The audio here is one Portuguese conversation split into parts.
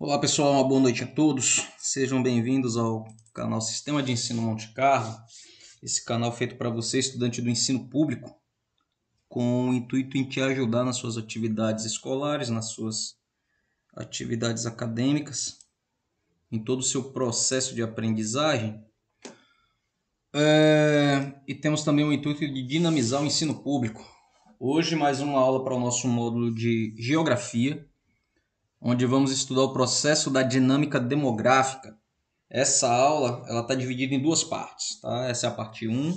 Olá pessoal, uma boa noite a todos. Sejam bem-vindos ao canal Sistema de Ensino Monte Carlo. Esse canal feito para você, estudante do ensino público, com o intuito em te ajudar nas suas atividades escolares, nas suas atividades acadêmicas, em todo o seu processo de aprendizagem. E temos também o intuito de dinamizar o ensino público. Hoje mais uma aula para o nosso módulo de Geografia, onde vamos estudar o processo da dinâmica demográfica. Essa aula está dividida em duas partes. Tá? Essa é a parte 1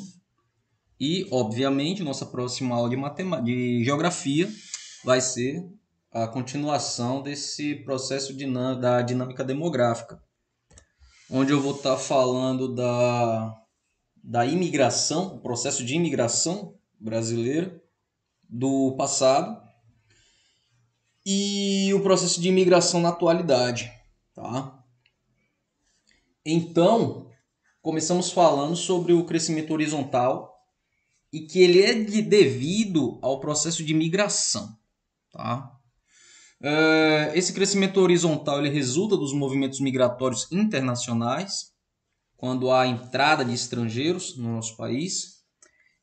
e, obviamente, nossa próxima aula de Geografia vai ser a continuação desse processo da dinâmica demográfica, onde eu vou estar falando da imigração, o processo de imigração brasileira do passado e o processo de imigração na atualidade. Tá? Então, começamos falando sobre o crescimento horizontal e que ele é devido ao processo de migração. Tá? Esse crescimento horizontal ele resulta dos movimentos migratórios internacionais, quando há entrada de estrangeiros no nosso país.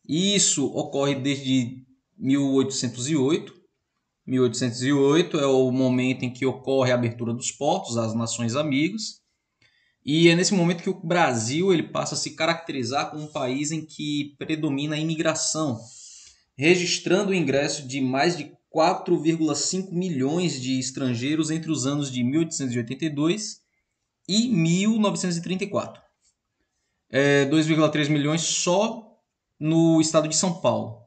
Isso ocorre desde 1808. 1808 é o momento em que ocorre a abertura dos portos às nações amigas. E é nesse momento que o Brasil ele passa a se caracterizar como um país em que predomina a imigração, registrando o ingresso de mais de 4,5 milhões de estrangeiros entre os anos de 1882 e 1934. 2,3 milhões só no estado de São Paulo.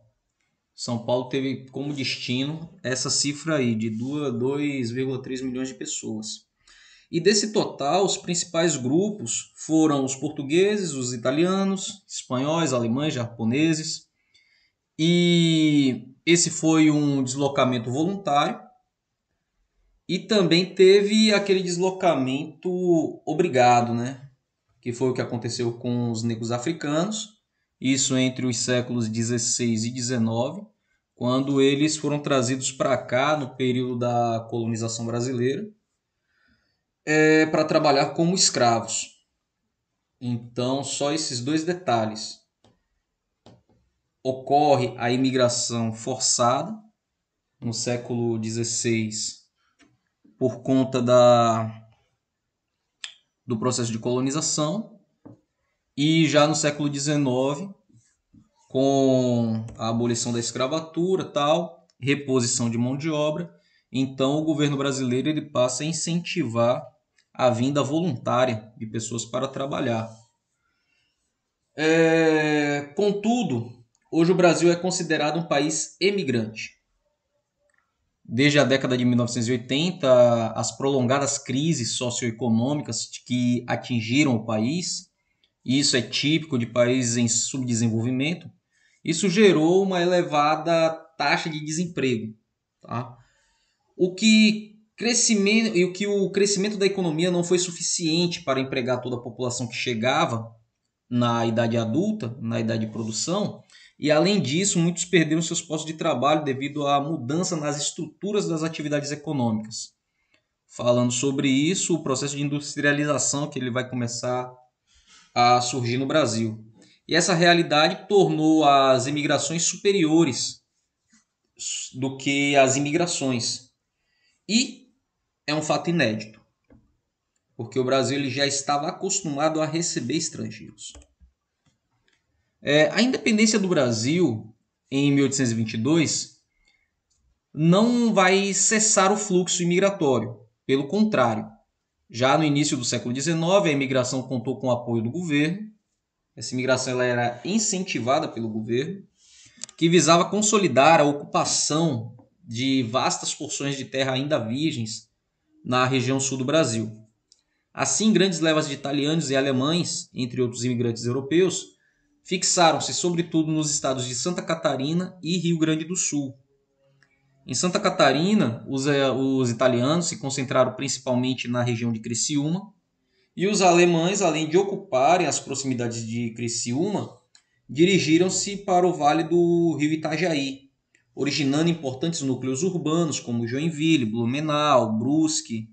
São Paulo teve como destino essa cifra aí de 2,3 milhões de pessoas. E desse total, os principais grupos foram os portugueses, os italianos, espanhóis, alemães, japoneses. E esse foi um deslocamento voluntário. E também teve aquele deslocamento obrigado, né? Que foi o que aconteceu com os negros africanos. Isso entre os séculos 16 e 19, quando eles foram trazidos para cá no período da colonização brasileira. Para trabalhar como escravos. Então, só esses dois detalhes. Ocorre a imigração forçada no século XVI por conta do processo de colonização e já no século XIX com a abolição da escravatura, tal, reposição de mão de obra. Então, o governo brasileiro ele passa a incentivar a vinda voluntária de pessoas para trabalhar. Contudo, hoje o Brasil é considerado um país emigrante. Desde a década de 1980, as prolongadas crises socioeconômicas que atingiram o país, e isso é típico de países em subdesenvolvimento, isso gerou uma elevada taxa de desemprego. Tá? O crescimento da economia não foi suficiente para empregar toda a população que chegava na idade adulta, na idade de produção, e além disso, muitos perderam seus postos de trabalho devido à mudança nas estruturas das atividades econômicas. Falando sobre isso, o processo de industrialização que ele vai começar a surgir no Brasil. E essa realidade tornou as imigrações superiores do que as imigrações. E é um fato inédito, porque o Brasil ele já estava acostumado a receber estrangeiros. A independência do Brasil, em 1822, não vai cessar o fluxo imigratório. Pelo contrário, já no início do século XIX, a imigração contou com o apoio do governo. Essa imigração ela era incentivada pelo governo, que visava consolidar a ocupação de vastas porções de terra ainda virgens na região sul do Brasil. Assim, grandes levas de italianos e alemães, entre outros imigrantes europeus, fixaram-se sobretudo nos estados de Santa Catarina e Rio Grande do Sul. Em Santa Catarina, os italianos se concentraram principalmente na região de Criciúma, e os alemães, além de ocuparem as proximidades de Criciúma, dirigiram-se para o vale do rio Itajaí, originando importantes núcleos urbanos como Joinville, Blumenau, Brusque,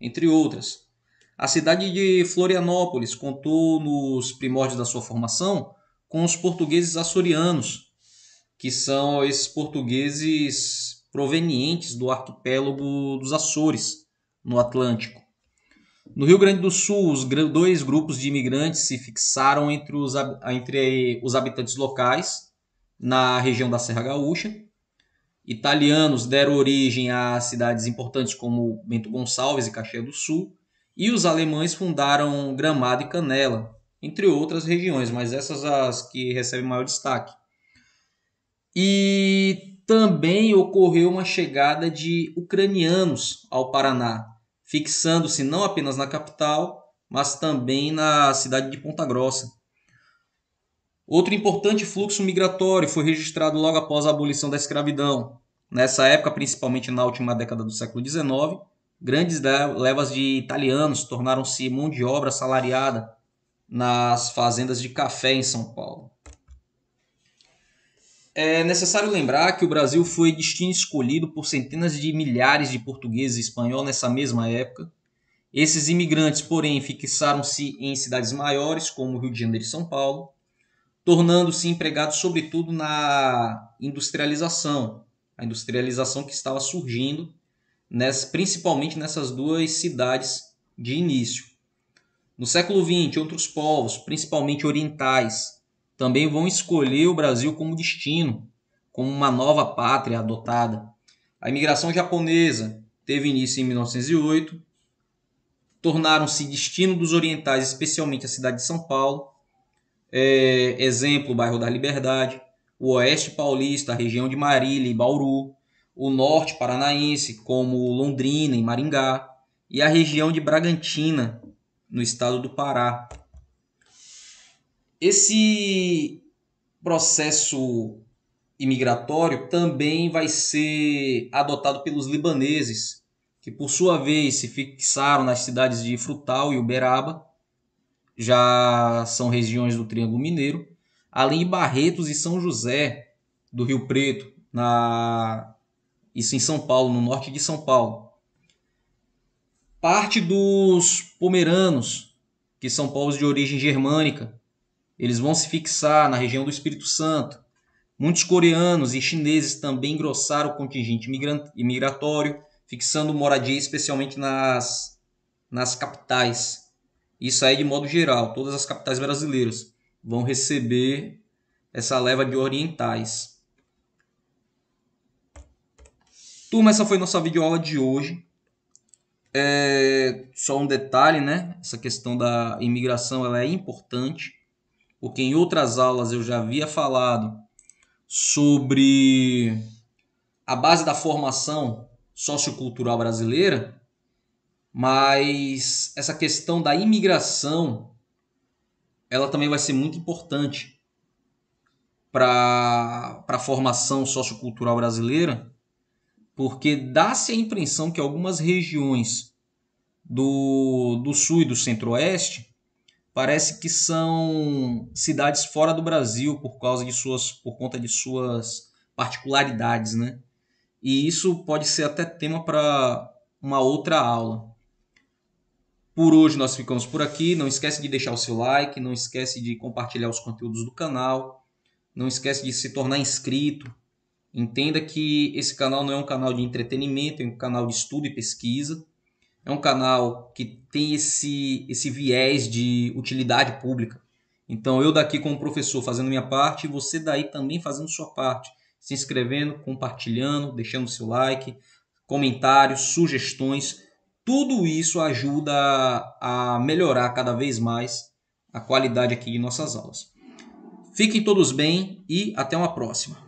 entre outras. A cidade de Florianópolis contou nos primórdios da sua formação com os portugueses açorianos, que são esses portugueses provenientes do arquipélago dos Açores, no Atlântico. No Rio Grande do Sul, os dois grupos de imigrantes se fixaram entre os habitantes locais, na região da Serra Gaúcha. Italianos deram origem a cidades importantes como Bento Gonçalves e Caxias do Sul, e os alemães fundaram Gramado e Canela, entre outras regiões, mas essas as que recebem maior destaque. E também ocorreu uma chegada de ucranianos ao Paraná, fixando-se não apenas na capital, mas também na cidade de Ponta Grossa. Outro importante fluxo migratório foi registrado logo após a abolição da escravidão. Nessa época, principalmente na última década do século XIX, grandes levas de italianos tornaram-se mão de obra assalariada nas fazendas de café em São Paulo. É necessário lembrar que o Brasil foi destino escolhido por centenas de milhares de portugueses e espanhóis nessa mesma época. Esses imigrantes, porém, fixaram-se em cidades maiores, como Rio de Janeiro e São Paulo, tornando-se empregados sobretudo na industrialização, a industrialização que estava surgindo, principalmente nessas duas cidades de início. No século XX, outros povos, principalmente orientais, também vão escolher o Brasil como destino, como uma nova pátria adotada. A imigração japonesa teve início em 1908, tornaram-se destino dos orientais, especialmente a cidade de São Paulo. Exemplo, o bairro da Liberdade, o oeste paulista, a região de Marília e Bauru, o norte paranaense, como Londrina e Maringá, e a região de Bragantina, no estado do Pará. Esse processo imigratório também vai ser adotado pelos libaneses, que por sua vez se fixaram nas cidades de Frutal e Uberaba, já são regiões do Triângulo Mineiro, além de Barretos e São José do Rio Preto, isso em São Paulo, no norte de São Paulo. Parte dos pomeranos, que são povos de origem germânica, eles vão se fixar na região do Espírito Santo. Muitos coreanos e chineses também engrossaram o contingente imigratório, fixando moradia especialmente nas capitais. Isso aí de modo geral, todas as capitais brasileiras vão receber essa leva de orientais. Turma, essa foi nossa videoaula de hoje. Só um detalhe, né? Essa questão da imigração ela é importante, porque em outras aulas eu já havia falado sobre a base da formação sociocultural brasileira, mas essa questão da imigração ela também vai ser muito importante para a formação sociocultural brasileira, porque dá-se a impressão que algumas regiões do sul e do centro-oeste parece que são cidades fora do Brasil por conta de suas particularidades, né? E isso pode ser até tema para uma outra aula. Por hoje nós ficamos por aqui. Não esquece de deixar o seu like, não esquece de compartilhar os conteúdos do canal, não esquece de se tornar inscrito. Entenda que esse canal não é um canal de entretenimento, é um canal de estudo e pesquisa. É um canal que tem esse viés de utilidade pública. Então eu daqui como professor fazendo minha parte e você daí também fazendo sua parte. Se inscrevendo, compartilhando, deixando seu like, comentários, sugestões. Tudo isso ajuda a melhorar cada vez mais a qualidade aqui de nossas aulas. Fiquem todos bem e até uma próxima.